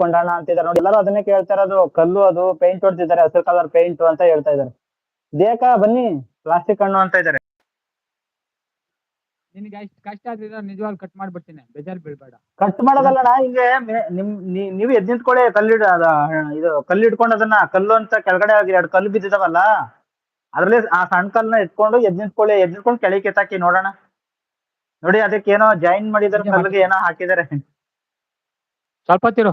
ಕೊಂಡಾಣ ಅಂತಿದ್ದಾರೆ ನೋಡಿ, ಎಲ್ಲರೂ ಅದನ್ನೇ ಕೇಳ್ತಾ ಇರೋದು. ಕಲ್ಲು ಅದು ಪೇಂಟ್ ಹೊಡ್ತಿದ್ದಾರೆ, ಹಸಿರು ಕಲರ್ ಪೇಂಟ್ ಅಂತ ಹೇಳ್ತಾ ಇದ್ದಾರೆ. ಬೇಕಾ ಬನ್ನಿ ಪ್ಲಾಸ್ಟಿಕ್ ಹಣ್ಣು ಅಂತ ಇದ್ದಾರೆ. ನಿನಗೆ ಅಷ್ಟು ಕಷ್ಟ ಆದ್ರೆ ನಿಜವಾಗ್ಲೂ ಕಟ್ ಮಾಡ್ಬಿಡ್ತೀನಿ, ಬೇಜಾರ್ ಬೀಳ್ಬೇಡ. ಕಟ್ ಮಾಡೋದಲ್ಲಣ್ಣ, ಹಿಂಗೆ ನೀವು ಎದ್ ನಿಂತ್ಕೊಳ್ಳಿ. ಇದು ಕಲ್ಲು ಇಟ್ಕೊಂಡು ಅದನ್ನ ಕಲ್ಲು ಅಂತ ಕೆಳಗಡೆ 2 ಕಲ್ಲು ಬಿದ್ದಿದಾವಲ್ಲ, ಅದ್ರಲ್ಲಿ ಆ ಸಣ್ಣ ಕಲ್ಲನ್ನ ಎತ್ಕೊಂಡು ಎದ್ ನಿಂತ್ಕೊಂಡು ಕೆಳಗೆ ಕೆತ್ತಾಕಿ ನೋಡೋಣ. ನೋಡಿ ಅದಕ್ಕೆ ಏನೋ ಜಾಯಿನ್ ಮಾಡಿದಾರೆ, ಕಲ್ಲಿಗೆ ಏನೋ ಹಾಕಿದ್ದಾರೆ. ಸ್ವಲ್ಪ ಹೊತ್ತಿರು,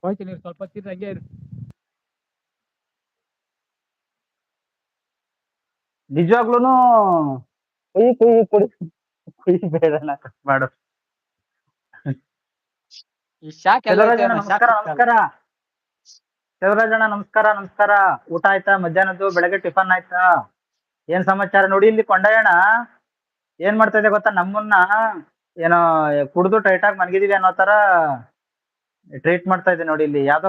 ಹೋಯ್ತೀನಿ, ಸ್ವಲ್ಪ ಹೊತ್ತಿರು, ಹಂಗೆ ಇರು. ನಿಜವಾಗ್ಲೂನು ಕುಯ್ ಬೇಡಣ್ಣ, ಕಟ್ ಮಾಡು. ಚಲುವರಾಜಣ್ಣ ನಮಸ್ಕಾರ. ಚಲುವರಾಜಣ್ಣ ನಮಸ್ಕಾರ. ಊಟ ಆಯ್ತಾ? ಮಧ್ಯಾಹ್ನದ್ದು ಬೆಳಗ್ಗೆ ಟಿಫನ್ ಆಯ್ತಾ? ಏನ್ ಸಮಾಚಾರ? ನೋಡಿ ಇಲ್ಲಿ ಕೊಂಡಯ್ಯಣ್ಣ ಏನ್ ಮಾಡ್ತಾ ಇದೆ ಗೊತ್ತಾ, ನಮ್ಮನ್ನ ಏನೋ ಕುಡ್ದು ಟೈಟ್ ಆಗಿ ಮನ್ಗಿದೀವಿ ಅನ್ನೋ ತರ ಟ್ರೀಟ್ ಮಾಡ್ತಾ ಇದೆ. ನೋಡಿ ಇಲ್ಲಿ ಯಾವ್ದೋ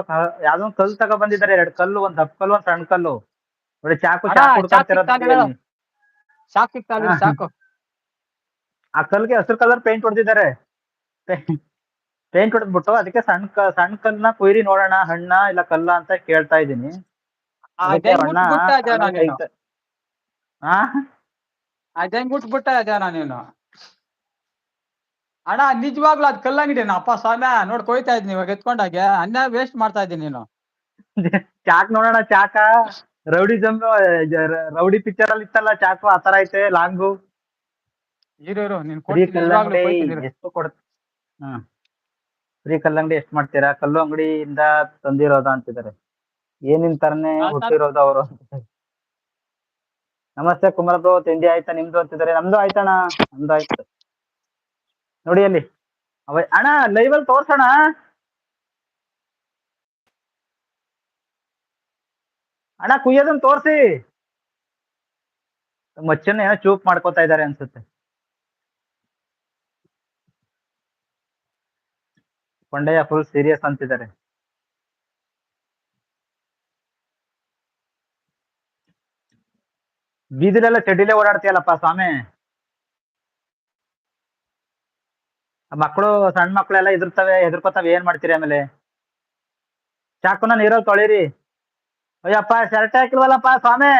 ಒಂದ್ ಕಲ್ಲು ತಗೋ ಬಂದಿದ್ದಾರೆ, 2 ಕಲ್ಲು, ಒಂದ್ ದಪ್ಪ ಕಲ್ಲು, ಒಂದ್ ಸಣ್ಣ ಕಲ್ಲು. ನೋಡಿ ಚಾಕು ಸಾಕು. ಆ ಕಲ್ಗೆ ಹಸಿರು ಕಲರ್ ಪೇಂಟ್ ಹೊಡೆದಿದ್ದಾರೆ. ಪೇಂಟ್ ಹೊಡೆದ್ಬಿಟ್ಟು ಅದಕ್ಕೆ ಸಣ್ಣ ಕಲ್ಲನ್ನ ಕುಯ್ರಿ ನೋಡೋಣ, ಹಣ್ಣ ಇಲ್ಲ ಕಲ್ಲ ಅಂತ ಕೇಳ್ತಾ ಇದ್ದೀನಿ. ನೀನು ಅಣ್ಣ ನಿಜವಾಗ್ಲೂ ಅದ್ ಕಲ್ಲಂಗಡಿನ ಅಪ್ಪ ಸ್ವಾಮಿ, ನೋಡ್ ಕೊಯ್ತಾ ಇದ್ದೀನಿ ಇವಾಗ ಎತ್ಕೊಂಡಾಗೆ. ಅನ್ನ ವೇಸ್ಟ್ ಮಾಡ್ತಾ ಇದ್ದೀನಿ ನೀನು. ಚಾಕ್ ನೋಡೋಣ, ಚಾಕ ರೌಡಿ ಪಿಕ್ಚರ್ ಅಲ್ಲಿ ಇತ್ತಲ್ಲ ಚಾಕು, ಆತರ ಐತೆ ಲಾಂಗು. ಇರು ಎಷ್ಟು ಕೊಡ್ತ ಫ್ರೀ ಕಲ್ಲಂಗಡಿ ಎಷ್ಟು ಮಾಡ್ತೀರಾ? ಕಲ್ಲು ಅಂಗಡಿಯಿಂದ ತಂದಿರೋದ ಅಂತಿದ್ದಾರೆ. ಏನಿನ್ ತರನೇ ಹುಟ್ಟಿರೋದು ಅವರು. ನಮಸ್ತೆ ಕುಮಾರ ಬ್ರೋ, ತಿಂಡಿ ಆಯ್ತಾ ನಿಮ್ದು ಅಂತಿದ್ದಾರೆ. ನಮ್ದು ಆಯ್ತಣ್ಣ, ನಮ್ದು ಆಯ್ತು. ನೋಡಿ ಅಲ್ಲಿ ಅಣ್ಣ ಲೈವ್ ಅಲ್ಲಿ ತೋರ್ಸೋಣ. ಅಣ್ಣ ಕುಯ್ಯೋದನ್ನ ತೋರ್ಸಿ. ಮಚ್ಚನ್ನ ಏನೋ ಚೂಪ್ ಮಾಡ್ಕೋತಾ ಇದಾರೆ ಅನ್ಸುತ್ತೆ. ಕೊಂಡಯ್ಯ ಫುಲ್ ಸೀರಿಯಸ್ ಅಂತಿದ್ದಾರೆ. ಬೀದಿಲೆಲ್ಲ ಚಡ್ಡಿಲೇ ಓಡಾಡ್ತೀಯಲ್ಲಪ್ಪ ಸ್ವಾಮಿ. ಮಕ್ಕಳು, ಸಣ್ಣ ಮಕ್ಕಳೆಲ್ಲ ಹೆದರ್ಕೋತಾವೆ, ಏನ್ ಮಾಡ್ತೀರಿ ಆಮೇಲೆ? ಚಾಕುನ ನೀರಲ್ಲಿ ತೊಳಿರಿ. ಅಯ್ಯಪ್ಪ ಶರ್ಟ್ ಹಾಕಿಲ್ವಲ್ಲಪ್ಪ ಸ್ವಾಮಿ.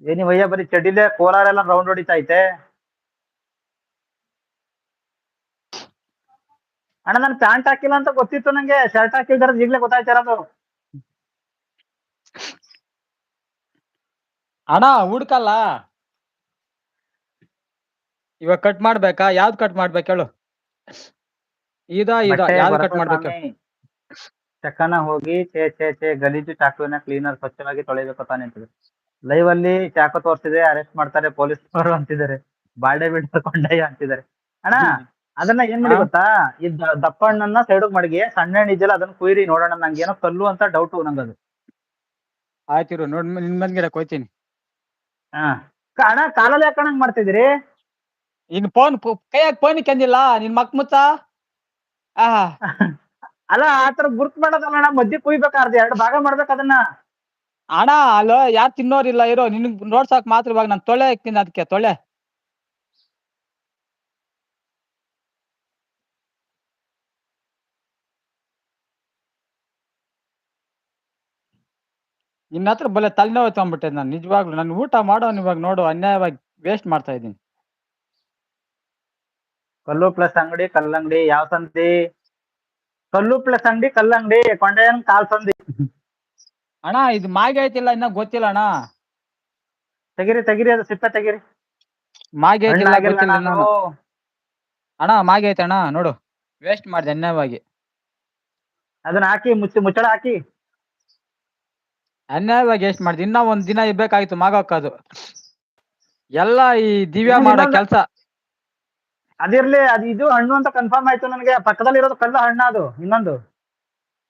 ಏನಿವಯ್ಯ ಬರೀ ಚಡ್ಡಿಲೇ ಕೋಲಾರೆಲ್ಲ ರೌಂಡ್ ಹೊಡಿತಾ ಐತೆ. ಅಣ್ಣ ನನ್ ಪ್ಯಾಂಟ್ ಹಾಕಿಲ್ಲ ಅಂತ ಗೊತ್ತಿತ್ತು ನಂಗೆ, ಶರ್ಟ್ ಹಾಕಿಲ್ದಾರ ಈಗ್ಲೇ ಗೊತ್ತಾಯ್ತಿರೋದು. ಅಣ್ಣ ಹುಡ್ಕಲ್ಲ, ಇವಾಗ ಕಟ್ ಮಾಡ್ಬೇಕಾ? ಯಾವ್ದು ಕಟ್ ಮಾಡ್ಬೇಕು ಹೇಳು? ಯಾವ್ದು ಕಟ್ ಮಾಡ್ಬೇಕು? ಚಕ್ಕನ ಹೋಗಿ ಚೇ ಗಲೀಜು ಚಾಕುವಿನ ಕ್ಲೀನರ್ ಸ್ವಚ್ಛವಾಗಿ ತೊಳಿಬೇಕು ತಾನೆ ಅಂತಿದೆ. ಲೈವ್ ಅಲ್ಲಿ ಚಾಕು ತೋರಿಸಿದೆ, ಅರೆಸ್ಟ್ ಮಾಡ್ತಾರೆ ಪೊಲೀಸರು ಅಂತಿದ್ದಾರೆ. ಬಾಡೆ ಬಿಡ್ಕೊಂಡಯ್ಯ ಅಂತಿದ್ದಾರೆ. ಅಣ್ಣ ಅದನ್ನ ಏನ್ ಮಾಡಿ ಗೊತ್ತಾ, ಈ ದಪ್ಪ ಹಣ್ಣನ್ನ ಸೈಡ್ ಮಡಗಿ ಸಣ್ಣ ಹಣ್ಣು ಇದೆಯಲ್ಲ ಅದನ್ನ ಕುಯ್ರಿ ನೋಡೋಣ. ನಂಗೆ ಏನೋ ಕಲ್ಲು ಅಂತ ಡೌಟ್ ನಂಗದು. ಆಯ್ತಿರು, ನೋಡ್ ನಿನ್ ಬಂದ್ಗಿರ ಕೊಯ್ತೀನಿ. ಅಣ್ಣ ಕಾಲಲ್ಲಿ ಯಾಕಣಂಗ್ ಮಾಡ್ತಿದ್ದೀರಿ? ಇನ್ ಕೈಯಾಗ ಫೋನ್ ಕಂದಿಲ್ಲ ನಿನ್ ಮಕ್ ಮುತ್ತ. ಅಲ್ಲ ಆತರ ಗುರ್ತ್ ಮಾಡೋದಲ್ಲ ಅಣ್ಣ, ಮಧ್ಯೆ ಕುಯ್ಬೇಕಾರ್ದು 2 ಭಾಗ ಮಾಡ್ಬೇಕು ಅದನ್ನ. ಅಣ್ಣ ಅಲ್ಲೋ ಯಾರು ತಿನ್ನೋರಿಲ್ಲ, ಇರೋ ನಿನ್ ನೋಡ್ಸಾಕ್ ಮಾತ್ರ ಇವಾಗ ನಾನು ತೊಳೆ ಹಾಕ್ತೀನಿ. ಅದಕ್ಕೆ ತೊಳೆ ನಿನ್ನ ಹತ್ರ ಬಲೆ ತಲೆನೋವು ತಗೊಂಡ್ಬಿಟ್ಟೆ. ನಾನು ನಿಜವಾಗ್ಲು ನಾನು ಊಟ ಮಾಡೋನ್ ಇವಾಗ ನೋಡು, ಅನ್ಯಾಯವಾಗಿ ವೇಸ್ಟ್ ಮಾಡ್ತಾ ಇದ್ದೀನಿ. ಕಲ್ಲು ಪ್ಲಸ್ ಅಂಗಡಿ ಕಲ್ಲಂಗಡಿ ಯಾವ ಸಂತಿ? ಕಲ್ಲು ಪ್ಲಸ್ ಅಂಗಡಿ ಕಲ್ಲಂಗಡಿ, ಕೊಂಡೆಯನ್ ಕಾಲ್ ಸಂದಿ. ಅಣ್ಣ ಇದು ಮಾಗಿ ಐತಿಲ್ಲ ಇನ್ನ ಗೊತ್ತಿಲ್ಲ ಅಣ್ಣ. ತೆಗಿರಿ ಅದು ಸಿಪ್ಪೆ ತೆಗಿರಿ. ಮಾಗಿ ಐತಿಲ್ಲ ಗೊತ್ತಿಲ್ಲ ಅಣ್ಣ. ಮಾಗಿ ಐತೆ ಅಣ್ಣ, ನೋಡು ವೇಸ್ಟ್ ಮಾಡಿದೆ ಅನ್ಯಾಯವಾಗಿ. ಅದನ್ನ ಹಾಕಿ ಮುಚ್ಚಳ ಹಾಕಿ. ಅನ್ಯಾಯವಾಗಿ ವೇಸ್ಟ್ ಮಾಡಿದೆ. ಇನ್ನ ಒಂದ್ ದಿನ ಇರ್ಬೇಕಾಗಿತ್ತು ಮಾಗಾಕೋದು ಎಲ್ಲ ಈ ದಿವ್ಯಾ ಮಾಡೋ ಕೆಲ್ಸ. ಅದಿರ್ಲಿ, ಅದು ಇದು ಹಣ್ಣು ಅಂತ ಕನ್ಫರ್ಮ್ ಆಯ್ತು ನನಗೆ. ಪಕ್ಕದಲ್ಲಿ ಇರೋದು ಕಲ್ಲು ಹಣ್ಣ, ಅದು ಇನ್ನೊಂದು.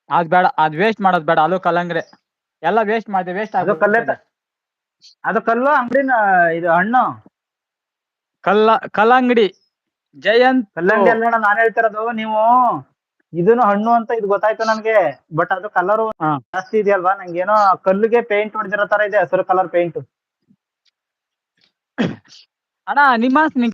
ಅದ್ ಬೇಡ, ಅದ್ ವೇಸ್ಟ್ ಮಾಡೋದ್ ಬೇಡ. ಅಲ್ಲೂ ಕಲ್ಲಂಗ್ರೆ ಎಲ್ಲ ವೇಸ್ಟ್ ಮಾಡಿದೆ. ವೇಸ್ಟ್ ಅದು ಕಲ್ಲು ಅಂಗಡಿನ ಇದು ಹಣ್ಣು. ಕಲ್ಲಂಗಡಿ ಜಯಂತ್ ಕಲ್ಲಂಗಡಿ ಅಲ್ಲ ನಾನು ಹೇಳ್ತಿರೋದು. ನೀವು ಇದನ್ನು ಹಣ್ಣು ಅಂತ ಇದು ಗೊತ್ತಾಯ್ತು ನನ್ಗೆ, ಬಟ್ ಅದು ಕಲರ್ ಜಾಸ್ತಿ ಇದೆಯಲ್ವಾ, ನಂಗೇನೋ ಕಲ್ಲಿಗೆ ಪೇಂಟ್ ಹೊಡೆದಿರೋ ತರ ಇದೆ, ಹಸಿರು ಕಲರ್ ಪೇಂಟ್. ಅಣ್ಣ ನಿಮ್ಮ